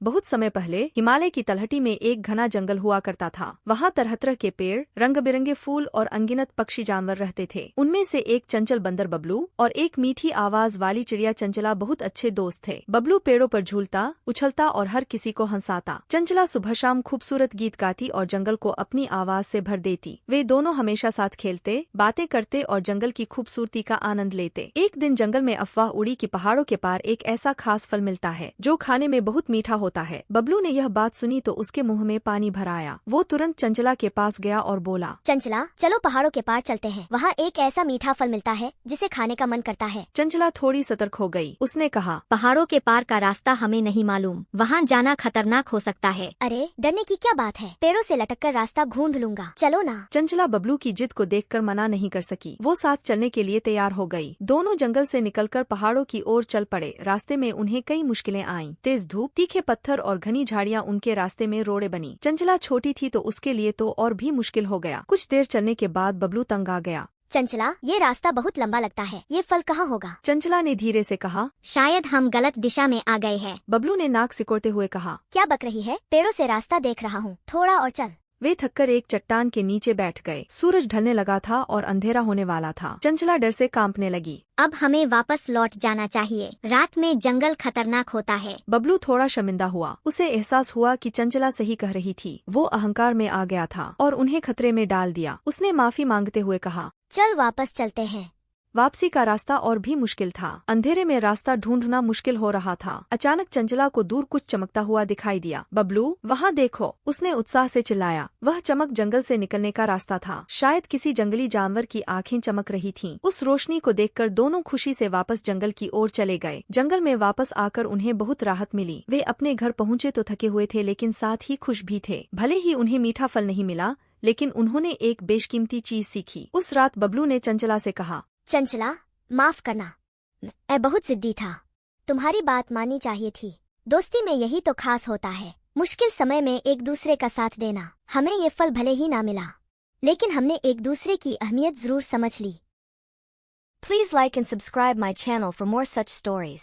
बहुत समय पहले हिमालय की तलहटी में एक घना जंगल हुआ करता था। वहाँ तरह तरह के पेड़, रंग बिरंगे फूल और अनगिनत पक्षी जानवर रहते थे। उनमें से एक चंचल बंदर बबलू और एक मीठी आवाज वाली चिड़िया चंचला बहुत अच्छे दोस्त थे। बबलू पेड़ों पर झूलता, उछलता और हर किसी को हंसाता। चंचला सुबह शाम खूबसूरत गीत गाती और जंगल को अपनी आवाज से भर देती। वे दोनों हमेशा साथ खेलते, बातें करते और जंगल की खूबसूरती का आनंद लेते। एक दिन जंगल में अफवाह उड़ी कि पहाड़ों के पार एक ऐसा खास फल मिलता है जो खाने में बहुत मीठा होता है। बबलू ने यह बात सुनी तो उसके मुंह में पानी भर आया। वो तुरंत चंचला के पास गया और बोला, चंचला, चलो पहाड़ों के पार चलते हैं। वहाँ एक ऐसा मीठा फल मिलता है जिसे खाने का मन करता है। चंचला थोड़ी सतर्क हो गई। उसने कहा, पहाड़ों के पार का रास्ता हमें नहीं मालूम, वहाँ जाना खतरनाक हो सकता है। अरे डरने की क्या बात है, पेड़ों से लटककर रास्ता ढूंढ लूंगा, चलो ना। चंचला बबलू की जिद को देखकर मना नहीं कर सकी। वो साथ चलने के लिए तैयार हो गई। दोनों जंगल से निकलकर पहाड़ों की ओर चल पड़े। रास्ते में उन्हें कई मुश्किलें आईं। तेज धूप, तीखे पत्थर और घनी झाड़ियां उनके रास्ते में रोड़े बनी। चंचला छोटी थी तो उसके लिए तो और भी मुश्किल हो गया। कुछ देर चलने के बाद बबलू तंग आ गया। चंचला, ये रास्ता बहुत लंबा लगता है, ये फल कहाँ होगा? चंचला ने धीरे से कहा, शायद हम गलत दिशा में आ गए हैं। बबलू ने नाक सिकोड़ते हुए कहा, क्या बक रही है, पेड़ों से रास्ता देख रहा हूँ, थोड़ा और चल। वे थककर एक चट्टान के नीचे बैठ गए। सूरज ढलने लगा था और अंधेरा होने वाला था। चंचला डर से कांपने लगी। अब हमें वापस लौट जाना चाहिए, रात में जंगल खतरनाक होता है। बबलू थोड़ा शर्मिंदा हुआ। उसे एहसास हुआ कि चंचला सही कह रही थी। वो अहंकार में आ गया था और उन्हें खतरे में डाल दिया। उसने माफी मांगते हुए कहा, चल वापस चलते हैं। वापसी का रास्ता और भी मुश्किल था। अंधेरे में रास्ता ढूंढना मुश्किल हो रहा था। अचानक चंचला को दूर कुछ चमकता हुआ दिखाई दिया। बबलू, वहाँ देखो, उसने उत्साह से चिल्लाया। वह चमक जंगल से निकलने का रास्ता था। शायद किसी जंगली जानवर की आंखें चमक रही थीं। उस रोशनी को देखकर दोनों खुशी से वापस जंगल की ओर चले गए। जंगल में वापस आकर उन्हें बहुत राहत मिली। वे अपने घर पहुँचे तो थके हुए थे लेकिन साथ ही खुश भी थे। भले ही उन्हें मीठा फल नहीं मिला, लेकिन उन्होंने एक बेशकीमती चीज सीखी। उस रात बबलू ने चंचला से कहा, चंचला, माफ करना, मैं बहुत जिद्दी था, तुम्हारी बात माननी चाहिए थी। दोस्ती में यही तो खास होता है, मुश्किल समय में एक दूसरे का साथ देना। हमें ये फल भले ही ना मिला, लेकिन हमने एक दूसरे की अहमियत जरूर समझ ली। Please like and subscribe my channel for more such stories.